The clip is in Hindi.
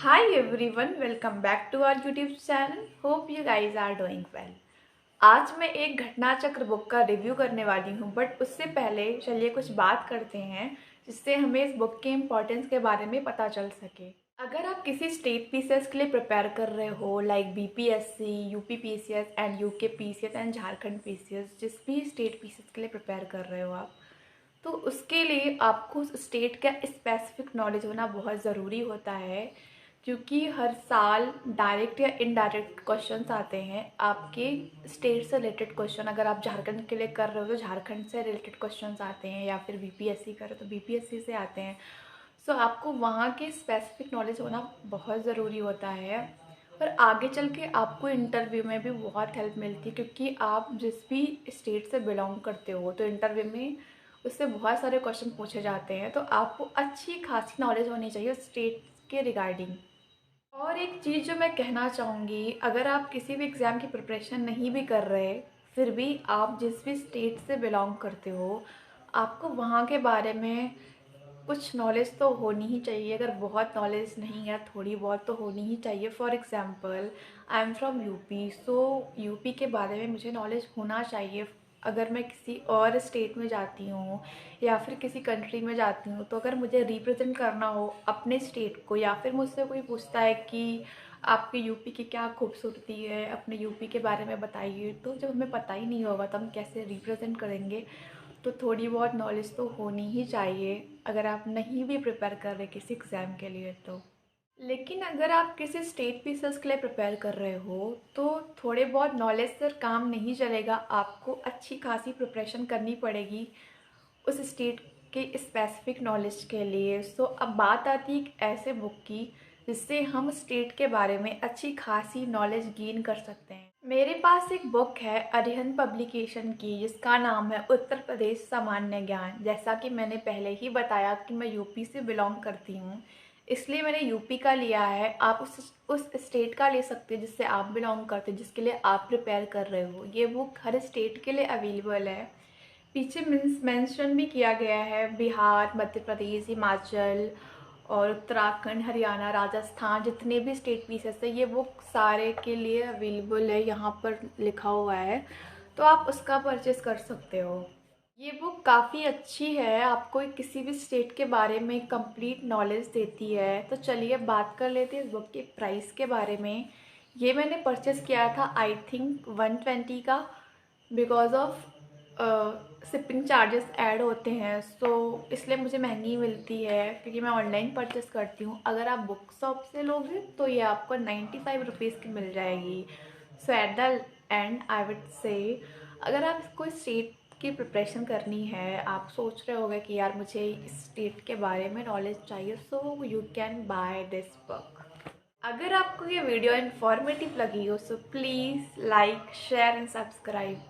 Hi everyone, welcome back to our YouTube channel. Hope you guys are doing well. आज मैं एक घटना चक्र बुक का रिव्यू करने वाली हूँ, बट उससे पहले चलिए कुछ बात करते हैं जिससे हमें इस बुक के इम्पोर्टेंस के बारे में पता चल सके। अगर आप किसी स्टेट पीसीएस के लिए प्रिपेयर कर रहे हो like BPSC, UP PCS and UK PCS and Jharkhand PCS, जिस भी स्टेट पीसीएस के लिए प्रिपेयर कर रहे हो आप, तो उसके लिए आपको उस स्टेट का स्पेसिफिक नॉलेज होना बहुत ज़रूरी होता है, क्योंकि हर साल डायरेक्ट या इनडायरेक्ट क्वेश्चंस आते हैं आपके स्टेट से रिलेटेड क्वेश्चन। अगर आप झारखंड के लिए कर रहे हो तो झारखंड से रिलेटेड क्वेश्चंस आते हैं, या फिर बीपीएससी कर रहे हो तो बीपीएससी से आते हैं। सो आपको वहाँ के स्पेसिफिक नॉलेज होना बहुत ज़रूरी होता है, और आगे चल के आपको इंटरव्यू में भी बहुत हेल्प मिलती है, क्योंकि आप जिस भी स्टेट से बिलोंग करते हो तो इंटरव्यू में उससे बहुत सारे क्वेश्चन पूछे जाते हैं। तो आपको अच्छी खासी नॉलेज होनी चाहिए उस स्टेट के रिगार्डिंग। और एक चीज़ जो मैं कहना चाहूँगी, अगर आप किसी भी एग्ज़ाम की प्रिपरेशन नहीं भी कर रहे, फिर भी आप जिस भी स्टेट से बिलोंग करते हो, आपको वहाँ के बारे में कुछ नॉलेज तो होनी ही चाहिए। अगर बहुत नॉलेज नहीं है, थोड़ी बहुत तो होनी ही चाहिए। For example, I am from UP, so UP के बारे में मुझे नॉलेज होना चाहिए। अगर मैं किसी और स्टेट में जाती हूँ या फिर किसी कंट्री में जाती हूँ, तो अगर मुझे रिप्रेजेंट करना हो अपने स्टेट को, या फिर मुझसे कोई पूछता है कि आपके यूपी की क्या खूबसूरती है, अपने यूपी के बारे में बताइए, तो जब हमें पता ही नहीं होगा तो हम कैसे रिप्रेजेंट करेंगे। तो थोड़ी बहुत नॉलेज तो होनी ही चाहिए अगर आप नहीं भी प्रिपेयर कर रहे किसी एग्ज़ाम के लिए तो। लेकिन अगर आप किसी स्टेट पीसीएस के लिए प्रिपेयर कर रहे हो, तो थोड़े बहुत नॉलेज से काम नहीं चलेगा, आपको अच्छी खासी प्रिपरेशन करनी पड़ेगी उस स्टेट के स्पेसिफिक नॉलेज के लिए। सो अब बात आती है एक ऐसे बुक की जिससे हम स्टेट के बारे में अच्छी खासी नॉलेज गेन कर सकते हैं। मेरे पास एक बुक है अरिहंत पब्लिकेशन की, जिसका नाम है उत्तर प्रदेश सामान्य ज्ञान। जैसा कि मैंने पहले ही बताया कि मैं यूपी से बिलोंग करती हूँ, इसलिए मैंने यूपी का लिया है। आप उस स्टेट का ले सकते हैं जिससे आप बिलोंग करते हैं, जिसके लिए आप प्रिपेयर कर रहे हो। ये बुक हर स्टेट के लिए अवेलेबल है। पीछे मेंशन भी किया गया है बिहार, मध्य प्रदेश, हिमाचल और उत्तराखंड, हरियाणा, राजस्थान, जितने भी स्टेट पीसेस है ये बुक सारे के लिए अवेलेबल है, यहाँ पर लिखा हुआ है। तो आप उसका परचेस कर सकते हो। ये बुक काफ़ी अच्छी है, आपको किसी भी स्टेट के बारे में कंप्लीट नॉलेज देती है। तो चलिए बात कर लेते हैं इस बुक के प्राइस के बारे में। ये मैंने परचेस किया था आई थिंक 120 का, because of shipping charges add होते हैं, सो इसलिए मुझे महंगी मिलती है, क्योंकि मैं ऑनलाइन परचेस करती हूँ। अगर आप बुक शॉप से लोगे तो ये आपको 95 रुपीज़ की मिल जाएगी। So at the end I would say, अगर आप कोई स्टेट की प्रिपरेशन करनी है, आप सोच रहे होगे कि यार मुझे इस स्टेट के बारे में नॉलेज चाहिए, so you can by this book. अगर आपको ये वीडियो इन्फॉर्मेटिव लगी हो, so please like, share and subscribe.